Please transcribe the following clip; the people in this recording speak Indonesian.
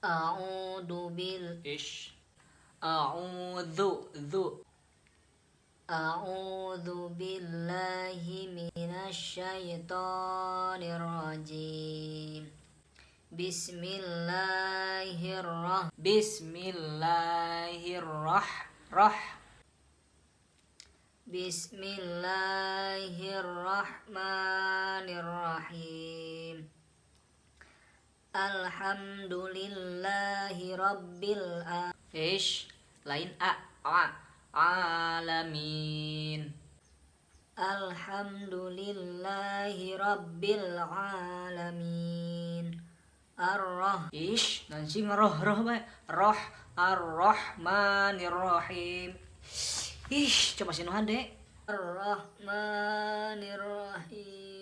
A'udzu bil ish a'udzu dzu A'udzu billahi minasy syaithanir rajim. Bismillahirrahmanirrahim. Alhamdulillahi rabbil ish lain alamin. Alhamdulillahi rabbil alamin. Ish nanti ngeroh bae. Roh ar-rahmanir-rahim. Ish coba sih nuhan dek. Ar-rahmanirrahim.